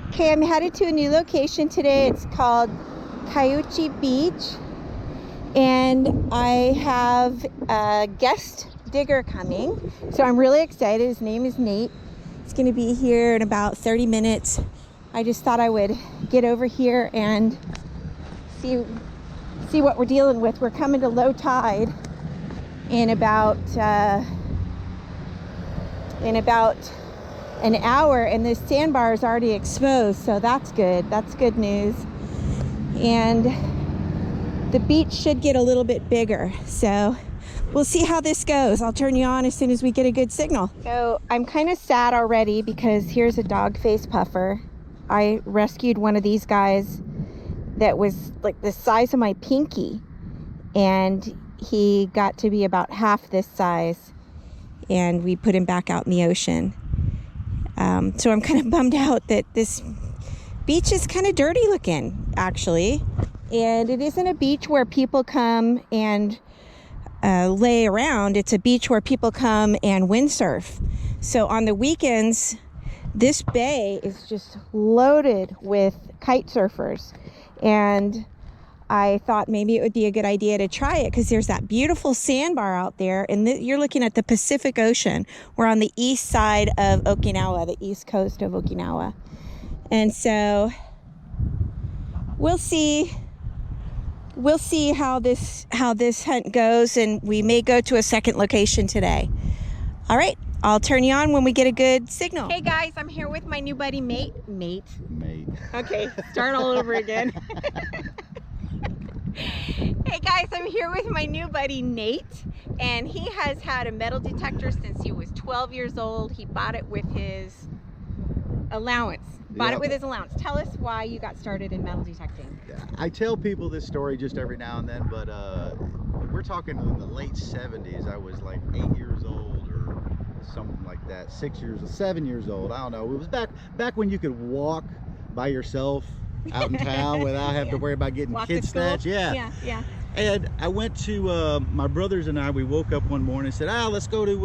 Okay, I'm headed to a new location today. It's called Cayuchi Beach, and I have a guest digger coming, so I'm really excited. His name is Nate. He's going to be here in about 30 minutes. I just thought I would get over here and see what we're dealing with. We're coming to low tide in about an hour, and this sandbar is already exposed, so that's good. That's good news. And the beach should get a little bit bigger, so we'll see how this goes. I'll turn you on as soon as we get a good signal. So I'm kind of sad already because here's a dog face puffer. I rescued one of these guys that was like the size of my pinky, and he got to be about half this size, and we put him back out in the ocean. So I'm kind of bummed out that this beach is kind of dirty looking, actually. And it isn't a beach where people come and lay around. It's a beach where people come and windsurf. So on the weekends, this bay is just loaded with kite surfers. And I thought maybe it would be a good idea to try it because there's that beautiful sandbar out there, and you're looking at the Pacific Ocean. We're on the east side of Okinawa, the east coast of Okinawa. And so we'll see how this hunt goes, and we may go to a second location today. All right, I'll turn you on when we get a good signal. Hey guys, I'm here with my new buddy Mate. Okay, start all over again. Hey guys, I'm here with my new buddy Nate, and he has had a metal detector since he was 12 years old. He bought it with his allowance. Tell us why you got started in metal detecting. Yeah, I tell people this story just every now and then, but we're talking in the late 70s. I was like 8 years old or something like that, 7 years old. I don't know. It was back when you could walk by yourself out in town without having to worry about getting kid snatched. Yeah. And I went to my brothers and I. We woke up one morning and said, let's go to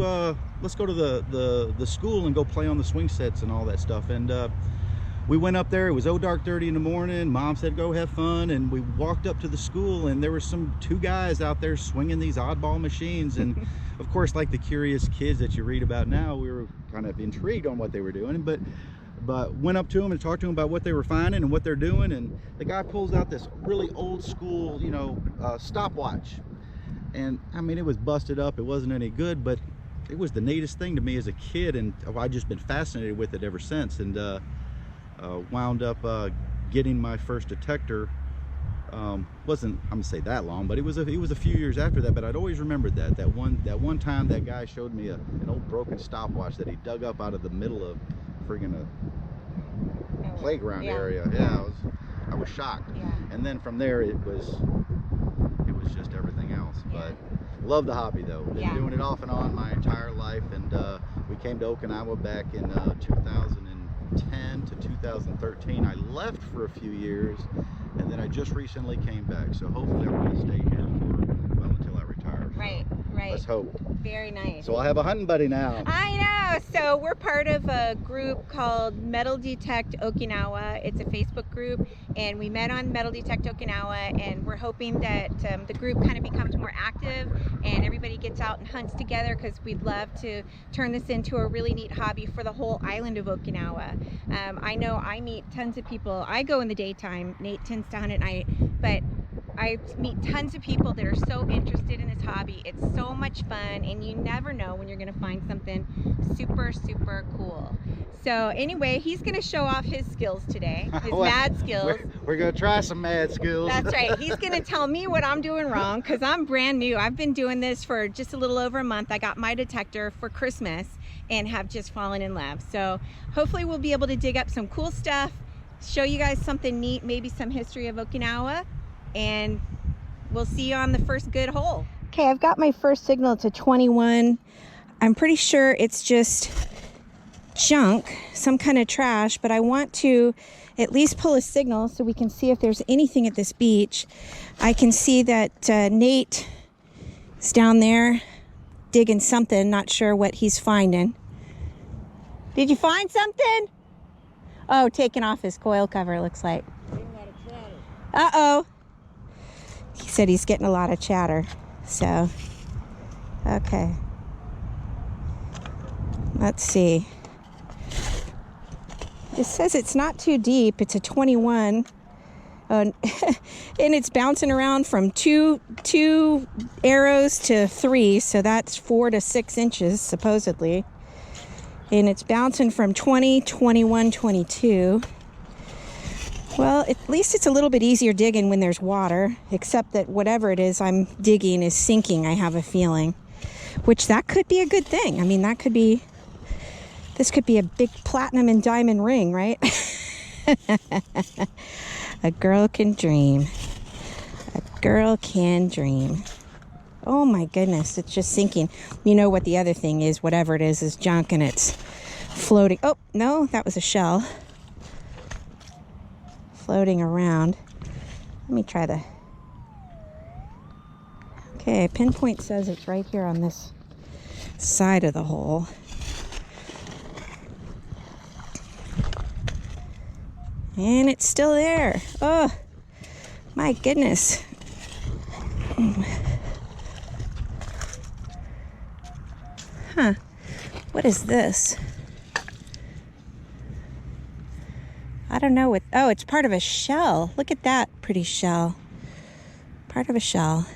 the school and go play on the swing sets and all that stuff. And we went up there. It was dark 30 in the morning. Mom said go have fun, and we walked up to the school, and there were two guys out there swinging these oddball machines. And of course, like the curious kids that you read about now, we were kind of intrigued on what they were doing, but went up to them and talked to them about what they were finding and what they're doing. And the guy pulls out this really old school, stopwatch. And I mean, it was busted up. It wasn't any good, but it was the neatest thing to me as a kid. And I've just been fascinated with it ever since. And wound up getting my first detector. Wasn't, I'm gonna say that long, but it was a few years after that. But I'd always remembered that one time that guy showed me an old broken stopwatch that he dug up out of the middle of friggin' a playground area. Yeah, I was shocked. Yeah. And then from there it was just everything else. Yeah. But love the hobby though. Been doing it off and on my entire life, and we came to Okinawa back in 2010 to 2013. I left for a few years, and then I just recently came back. So hopefully I'm going to stay here until I retire. Right. Let's hope. Very nice. So I'll have a hunting buddy now. I know. So we're part of a group called Metal Detect Okinawa. It's a Facebook group, and we met on Metal Detect Okinawa, and we're hoping that the group kind of becomes more active and everybody gets out and hunts together, because we'd love to turn this into a really neat hobby for the whole island of Okinawa. I know I meet tons of people. I go in the daytime. Nate tends to hunt at night, but I meet tons of people that are so interested in this hobby. It's so much fun, and you never know when you're going to find something super, super cool. So anyway, he's going to show off his skills today, his mad skills. We're going to try some mad skills. That's right. He's going to tell me what I'm doing wrong, because I'm brand new. I've been doing this for just a little over a month. I got my detector for Christmas and have just fallen in love. So hopefully we'll be able to dig up some cool stuff, show you guys something neat, maybe some history of Okinawa, and we'll see you on the first good hole. Okay, I've got my first signal. It's a 21. I'm pretty sure it's just junk, some kind of trash, but I want to at least pull a signal so we can see if there's anything at this beach. I can see that Nate is down there digging something, not sure what he's finding. Did you find something? Oh, taking off his coil cover, looks like. Uh-oh. He said he's getting a lot of chatter. So, okay. Let's see. It says it's not too deep. It's a 21. And it's bouncing around from two arrows to 3. So that's 4 to 6 inches, supposedly. And it's bouncing from 20, 21, 22. Well, at least it's a little bit easier digging when there's water, except that whatever it is I'm digging is sinking, I have a feeling. Which that could be a good thing. I mean, this could be a big platinum and diamond ring, right? A girl can dream. A girl can dream. Oh my goodness, it's just sinking. You know what the other thing is, whatever it is junk and it's floating. Oh, no, that was a shell. Floating around. Let me try the... Okay, pinpoint says it's right here on this side of the hole. And it's still there. Oh, my goodness. Huh. What is this? I don't know what... Oh, it's part of a shell. Look at that pretty shell. Part of a shell.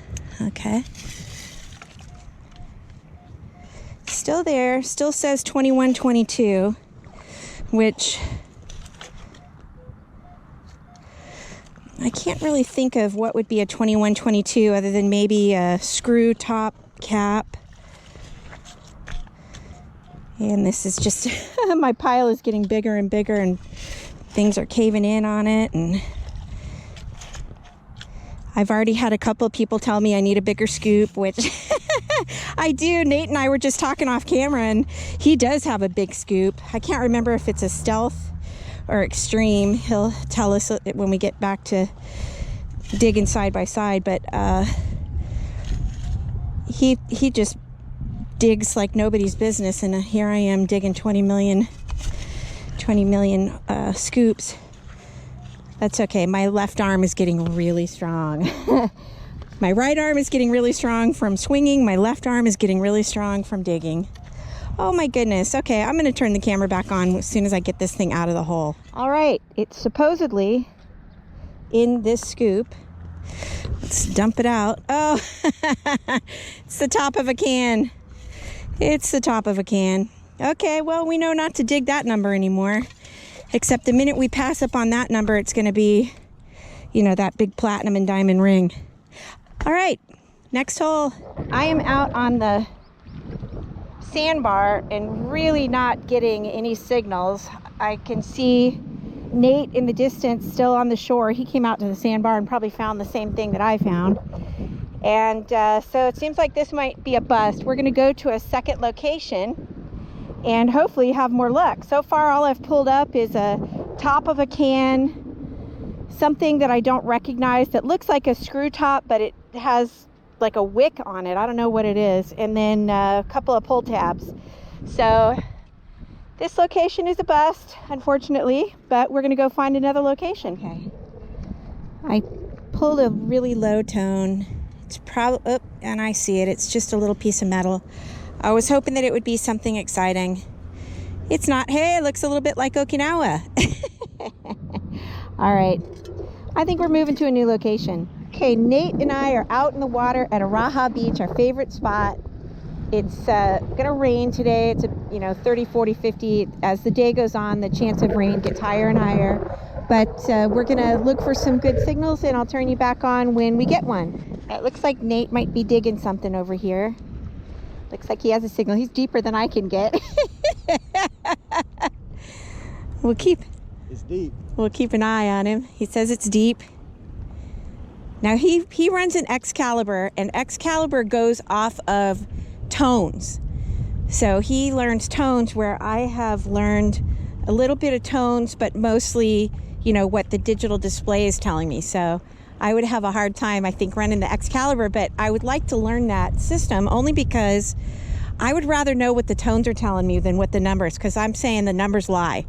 Okay. Still there. Still says 2122, which... I can't really think of what would be a 2122 other than maybe a screw top cap. And this is just, my pile is getting bigger and bigger and things are caving in on it. And I've already had a couple of people tell me I need a bigger scoop, which I do. Nate and I were just talking off camera and he does have a big scoop. I can't remember if it's a Stealth or Extreme. He'll tell us when we get back to digging side by side, but he just digs like nobody's business, and here I am digging 20 million scoops. That's okay. My left arm is getting really strong. My right arm is getting really strong from swinging. My left arm is getting really strong from digging. Oh my goodness. Okay, I'm going to turn the camera back on as soon as I get this thing out of the hole. All right, it's supposedly in this scoop. Let's dump it out. Oh, it's the top of a can. It's the top of a can. Okay, well, we know not to dig that number anymore. Except the minute we pass up on that number, it's going to be, you know, that big platinum and diamond ring. All right, next hole. I am out on the sandbar and really not getting any signals. I can see Nate in the distance still on the shore. He came out to the sandbar and probably found the same thing that I found. And so it seems like this might be a bust. We're going to go to a second location and hopefully have more luck. So far, all I've pulled up is a top of a can, something that I don't recognize that looks like a screw top, but it has like a wick on it. I don't know what it is. And then a couple of pull tabs. So this location is a bust, unfortunately, but we're going to go find another location. Okay. I pulled a really low tone. It's probably, oh, and I see it. It's just a little piece of metal. I was hoping that it would be something exciting. It's not. Hey, it looks a little bit like Okinawa. All right. I think we're moving to a new location. Okay, Nate and I are out in the water at Araha Beach, our favorite spot. It's gonna rain today. It's 30, 40, 50. As the day goes on, the chance of rain gets higher and higher. But we're gonna look for some good signals, and I'll turn you back on when we get one. It looks like Nate might be digging something over here. Looks like he has a signal. He's deeper than I can get. It's deep. We'll keep an eye on him. He says it's deep. Now he runs an Excalibur, and Excalibur goes off of tones. So he learns tones where I have learned a little bit of tones, but mostly, what the digital display is telling me. So I would have a hard time, I think, running the Excalibur, but I would like to learn that system only because I would rather know what the tones are telling me than what the numbers, because I'm saying the numbers lie.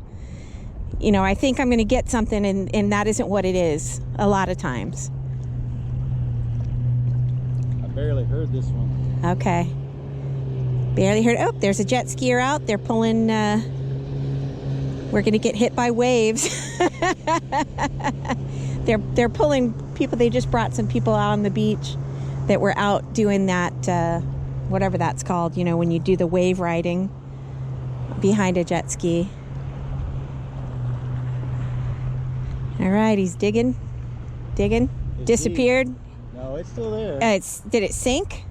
you know, I think I'm going to get something, and that isn't what it is a lot of times. I barely heard this one. Okay. Barely heard. Oh, there's a jet skier out. They're pulling. We're going to get hit by waves. They're pulling people. They just brought some people out on the beach that were out doing that, whatever that's called, you know, when you do the wave riding behind a jet ski. All right, he's digging. It's disappeared. Deep. No, it's still there. Did it sink?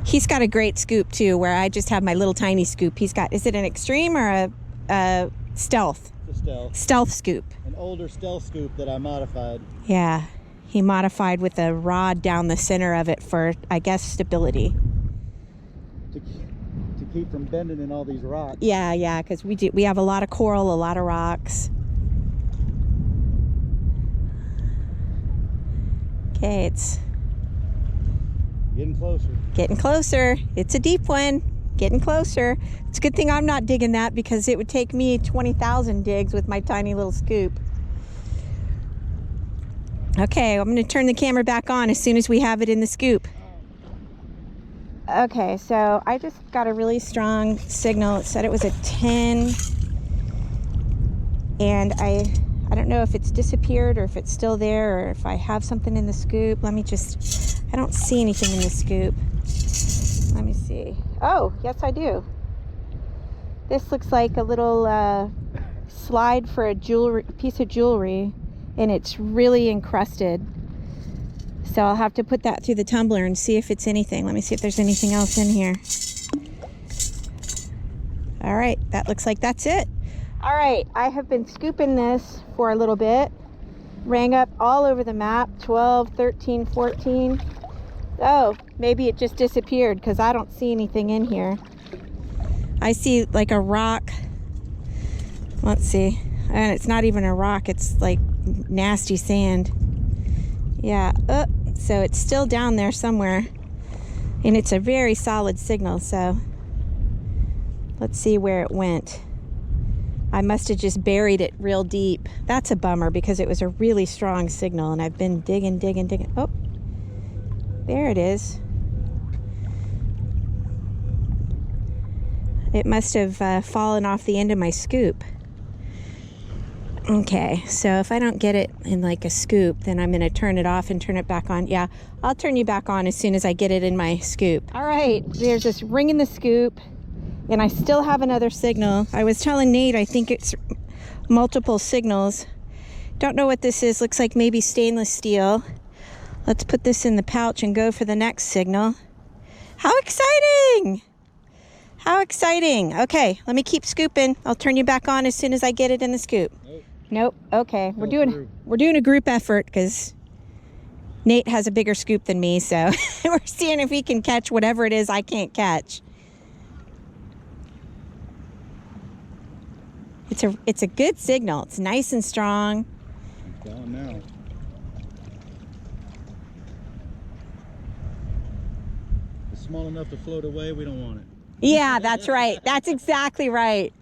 He's got a great scoop too, where I just have my little tiny scoop. He's got, is it an extreme or a stealth? It's a stealth. Stealth scoop. An older stealth scoop that I modified. Yeah, he modified with a rod down the center of it for, I guess, stability. To keep from bending in all these rocks. Yeah, because we have a lot of coral, a lot of rocks. Okay, it's getting closer. Getting closer. It's a deep one. Getting closer. It's a good thing I'm not digging that, because it would take me 20,000 digs with my tiny little scoop. Okay, I'm going to turn the camera back on as soon as we have it in the scoop. Okay, so I just got a really strong signal. It said it was a 10. And I don't know if it's disappeared or if it's still there, or if I have something in the scoop. Let me just, I don't see anything in the scoop. Let me see. Oh, yes I do. This looks like a little slide for a piece of jewelry, and it's really encrusted. So I'll have to put that through the tumbler and see if it's anything. Let me see if there's anything else in here. All right, that looks like that's it. All right, I have been scooping this for a little bit. Rang up all over the map, 12, 13, 14. Oh, maybe it just disappeared because I don't see anything in here. I see like a rock. Let's see. And it's not even a rock, it's like nasty sand. Yeah, so it's still down there somewhere. And it's a very solid signal, so let's see where it went. I must have just buried it real deep. That's a bummer, because it was a really strong signal, and I've been digging. Oh, there it is. It must have fallen off the end of my scoop. Okay, so if I don't get it in like a scoop, then I'm gonna turn it off and turn it back on. Yeah, I'll turn you back on as soon as I get it in my scoop. All right, there's this ring in the scoop, and I still have another signal. I was telling Nate, I think it's multiple signals. Don't know what this is. Looks like maybe stainless steel. Let's put this in the pouch and go for the next signal. How exciting! How exciting. Okay, let me keep scooping. I'll turn you back on as soon as I get it in the scoop. Nope. Okay, we're doing a group effort, because Nate has a bigger scoop than me, so we're seeing if he can catch whatever it is I can't catch. It's a good signal. It's nice and strong. It's gone now. It's small enough to float away. We don't want it. Yeah, that's right. That's exactly right.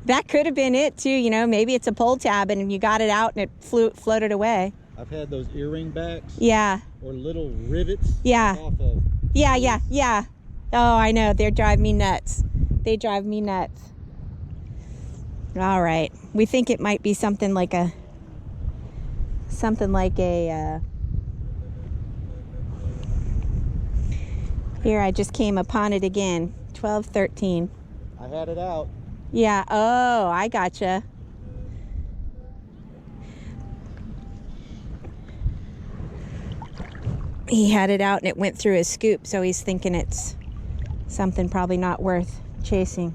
That could have been it too. You know, maybe it's a pull tab and you got it out and it floated away. I've had those earring backs. Yeah. Or little rivets. Yeah. Off of. Yeah. Oh, I know. They drive me nuts. They drive me nuts. All right. We think it might be something like a here, I just came upon it again. 12, 13. I had it out. Yeah. Oh, I gotcha. He had it out and it went through his scoop, so he's thinking it's something probably not worth chasing.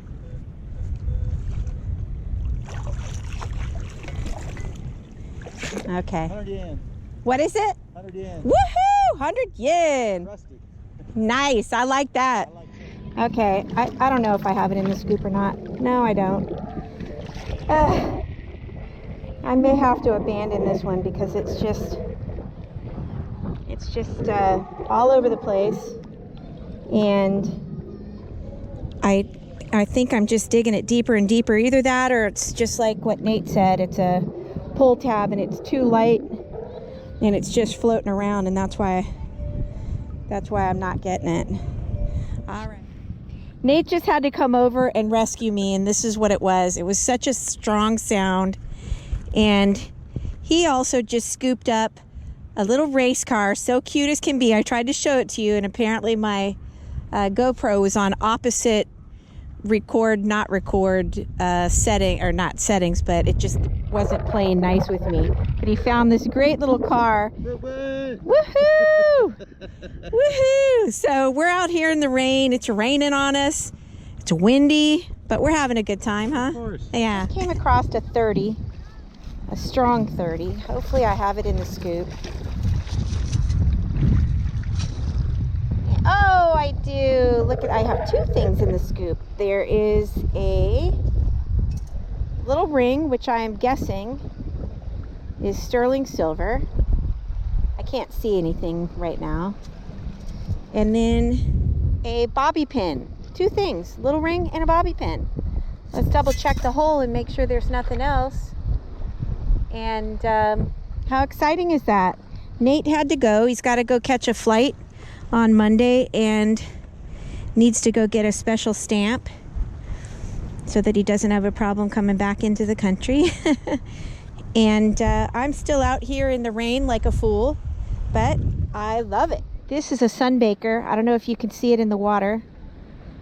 Okay. 100 yen. What is it? 100 yen. Woohoo! 100 yen. Rusty. Nice. I like that. Okay. I don't know if I have it in the scoop or not. No, I don't. I may have to abandon this one because it's just all over the place, and I think I'm just digging it deeper and deeper. Either that or it's just like what Nate said. It's a pull tab and it's too light and it's just floating around, and that's why I'm not getting it. All right. Nate just had to come over and rescue me, and this is what it was. It was such a strong sound, and he also just scooped up a little race car, so cute as can be. I tried to show it to you, and apparently my GoPro was on opposite record, not record setting, or not settings, but it just wasn't playing nice with me. But he found this great little car. Woohoo! Woohoo! So we're out here in the rain. It's raining on us. It's windy, but we're having a good time, huh? Of course. Yeah. Came across a 30, a strong 30. Hopefully I have it in the scoop. Oh, I do. Look at, I have two things in the scoop. There is a little ring, which I am guessing is sterling silver. I can't see anything right now. And then a bobby pin. Two things, little ring and a bobby pin. Let's double check the hole and make sure there's nothing else. And how exciting is that? Nate had to go. He's got to go catch a flight on Monday and needs to go get a special stamp so that he doesn't have a problem coming back into the country. And I'm still out here in the rain like a fool, but I love it. This is a sunbaker. I don't know if you can see it in the water.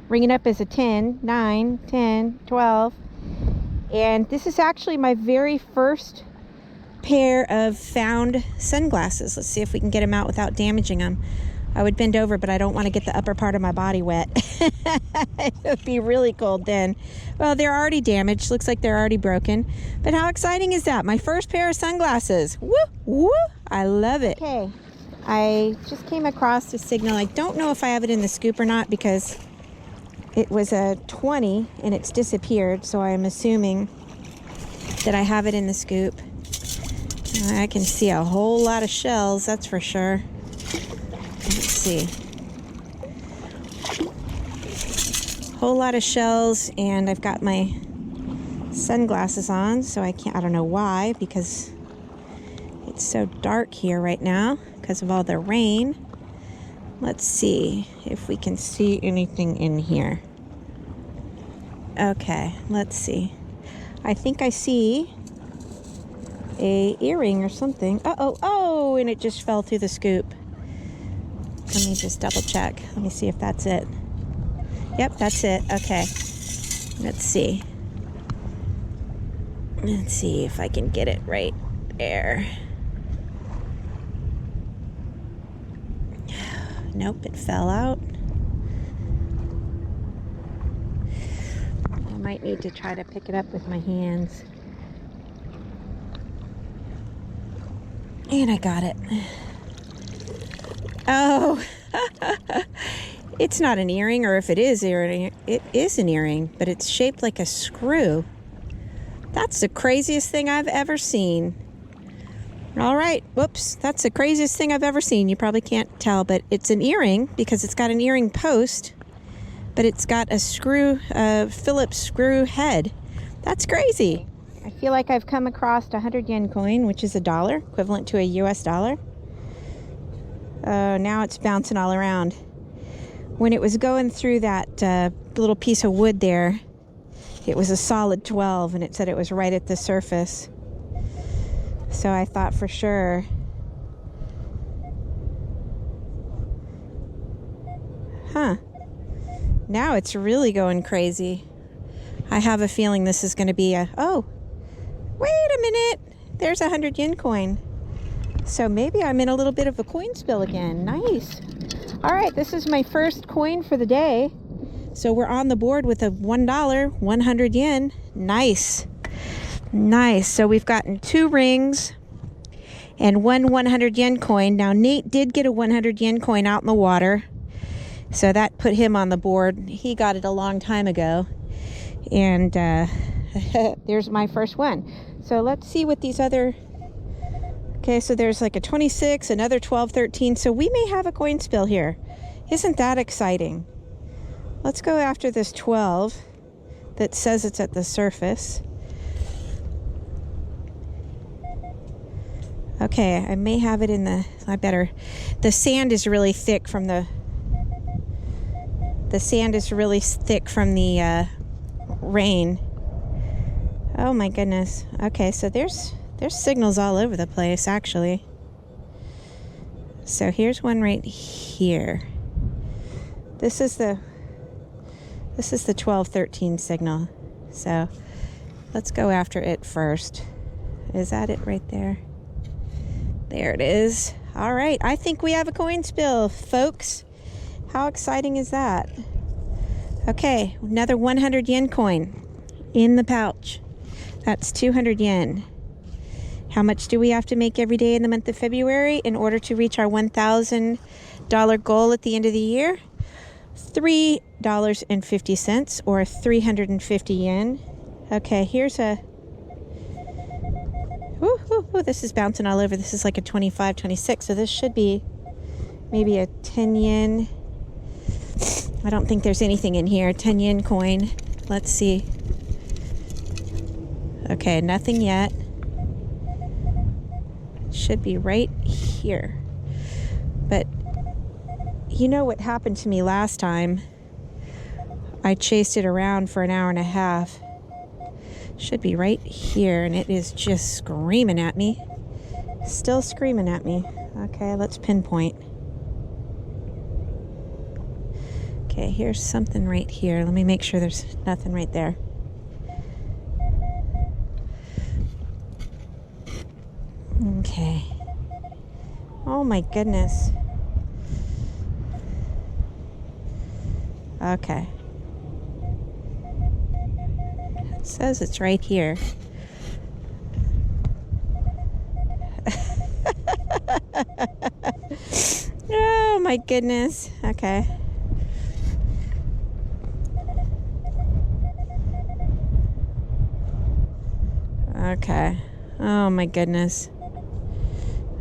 Ringing up as a 10, 9, 10, 12. And this is actually my very first pair of found sunglasses. Let's see if we can get them out without damaging them. I would bend over, but I don't want to get the upper part of my body wet. It would be really cold then. Well, they're already damaged. Looks like they're already broken. But how exciting is that? My first pair of sunglasses. Woo, woo. I love it. Okay, I just came across a signal. I don't know if I have it in the scoop or not because it was a 20 and it's disappeared. So I'm assuming that I have it in the scoop. I can see a whole lot of shells, that's for sure. Let's see. Whole lot of shells, and I've got my sunglasses on, so I don't know why, because it's so dark here right now because of all the rain. Let's see if we can see anything in here. Okay, let's see. I think I see a earring or something. Oh, and it just fell through the scoop. Let me just double check. Let me see if that's it. Yep, that's it. Okay. Let's see. Let's see if I can get it right there. Nope, it fell out. I might need to try to pick it up with my hands. And I got it. Oh, it's not an earring, or if it is earring, it is an earring, but it's shaped like a screw. That's the craziest thing I've ever seen. All right, whoops, that's the craziest thing I've ever seen. You probably can't tell, but it's an earring because it's got an earring post, but it's got a screw, Phillips screw head. That's crazy. I feel like I've come across a 100 yen coin, which is $1, equivalent to a US dollar. Now it's bouncing all around. When it was going through that little piece of wood there, it was a solid 12, and it said it was right at the surface. So I thought for sure. Huh. Now it's really going crazy. I have a feeling this is going to be a... Oh, wait a minute. There's a 100 yen coin. So maybe I'm in a little bit of a coin spill again. Nice. All right, this is my first coin for the day. So we're on the board with a $1, 100 yen. Nice. Nice. So we've gotten 2 rings and 1 100 yen coin. Now Nate did get a 100 yen coin out in the water, so that put him on the board. He got it a long time ago. And there's my first one. So let's see what these other... Okay, so there's like a 26, another 12, 13. So we may have a coin spill here. Isn't that exciting? Let's go after this 12. that says it's at the surface. Okay, I may have it in the, the sand is really thick from the rain. Oh my goodness. Okay, so there's signals all over the place actually. So here's one right here. This is the 1213 signal. So let's go after it first. Is that it right there? There it is. All right, I think we have a coin spill, folks. How exciting is that? Okay, another 100 yen coin in the pouch. That's 200 yen. How much do we have to make every day in the month of February in order to reach our $1,000 goal at the end of the year? $3.50 or 350 yen. Okay, here's a... Ooh, this is bouncing all over. This is like a 25, 26, so this should be maybe a 10 yen. I don't think there's anything in here. 10 yen coin. Let's see. Okay, nothing yet. It should be right here. But you know what happened to me last time? I chased it around for an hour and a half. Should be right here, and it is just screaming at me. Still screaming at me. Okay, let's pinpoint. Okay, here's something right here. Let me make sure there's nothing right there. Okay. Oh my goodness. Okay. It says it's right here. Oh my goodness. Okay. Okay. Oh my goodness.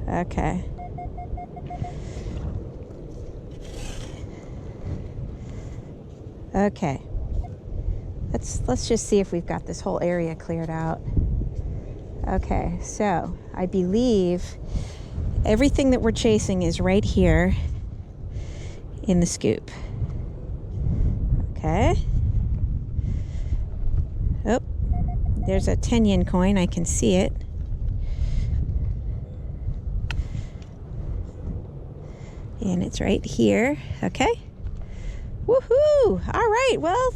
Okay. Okay. Let's just see if we've got this whole area cleared out. Okay, so I believe everything that we're chasing is right here in the scoop. Okay. Oh, there's a 10 yen coin. I can see it. And it's right here. Okay. Woohoo! All right. Well,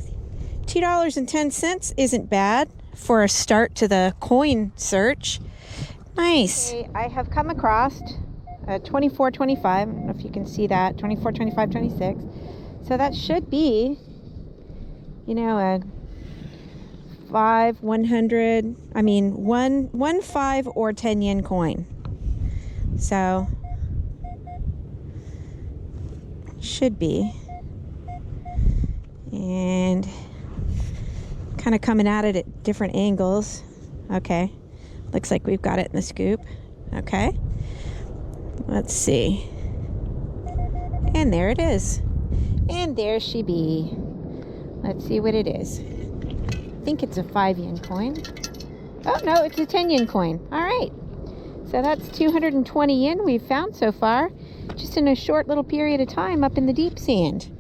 $2.10 isn't bad for a start to the coin search. Nice. Okay, I have come across 2425. I don't know if you can see that. 24, 25, 26. So that should be, you know, a 5, 100. I mean, one 5 or 10 yen coin. So should be. And kind of coming at it at different angles. Okay, looks like we've got it in the scoop. Okay, let's see. And there it is. And there she be. Let's see what it is. I think it's a 5 yen coin. Oh no, it's a 10 yen coin. All right, so that's 220 yen we've found so far, just in a short little period of time up in the deep sand.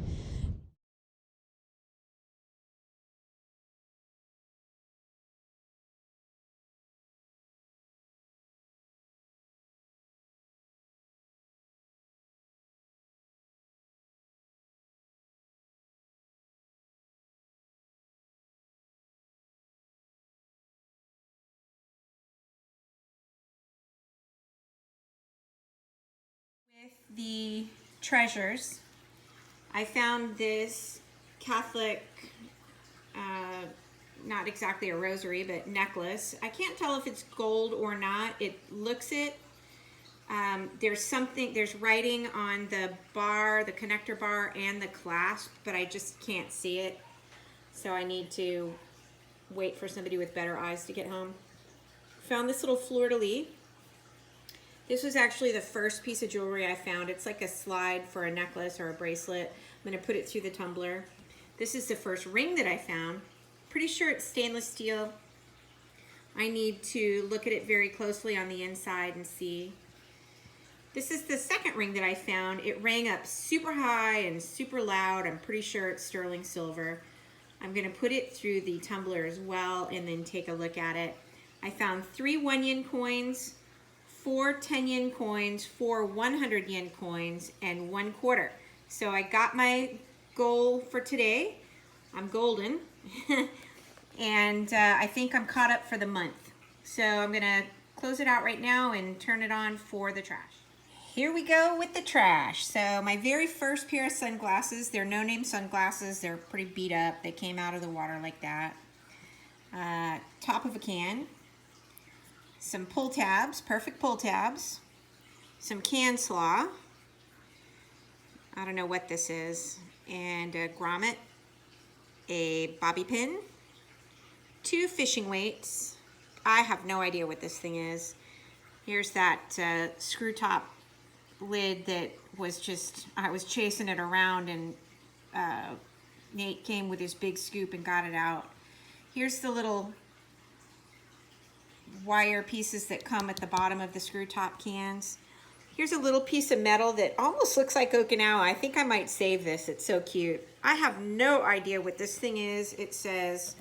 With the treasures, I found this Catholic, not exactly a rosary, but necklace. I can't tell if it's gold or not. It looks it. There's writing on the bar, the connector bar, and the clasp, but I just can't see it. So I need to wait for somebody with better eyes to get home. Found this little fleur-de-lis. This was actually the first piece of jewelry I found. It's like a slide for a necklace or a bracelet. I'm going to put it through the tumbler. This is the first ring that I found. pretty sure it's stainless steel. I need to look at it very closely on the inside and see. This is the second ring that I found. It rang up super high and super loud. I'm pretty sure it's sterling silver. I'm gonna put it through the tumbler as well and then take a look at it. I found 3 1-yen coins, 4 10-yen coins, 4 100-yen coins, and 1 quarter. So I got my goal for today. I'm golden. And I think I'm caught up for the month. So I'm gonna close it out right now and turn it on for the trash. Here we go with the trash. So my very first pair of sunglasses, they're no-name sunglasses. They're pretty beat up. They came out of the water like that. Top of a can. Some pull tabs, perfect pull tabs. Some can slaw. I don't know what this is. And a grommet. A bobby pin. 2 fishing weights. I have no idea what this thing is. Here's that screw top lid that was just, I was chasing it around, and Nate came with his big scoop and got it out. Here's the little wire pieces that come at the bottom of the screw top cans. Here's a little piece of metal that almost looks like Okinawa. I think I might save this. It's so cute. I have no idea what this thing is. It says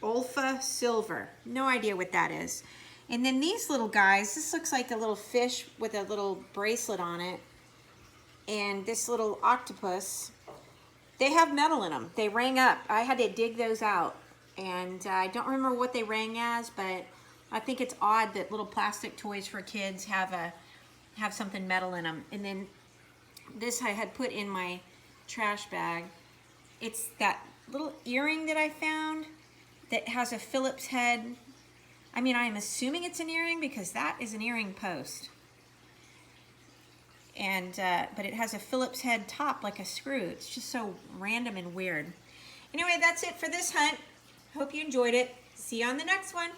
Olfa Silver. No idea what that is. And then these little guys, this looks like a little fish with a little bracelet on it. And this little octopus, they have metal in them. They rang up. I had to dig those out. And I don't remember what they rang as, but I think it's odd that little plastic toys for kids have something metal in them. And then this I had put in my trash bag. It's that little earring that I found that has a Phillips head. I mean, I am assuming it's an earring because that is an earring post. And but it has a Phillips head top like a screw. It's just so random and weird. Anyway, that's it for this hunt. Hope you enjoyed it. See you on the next one.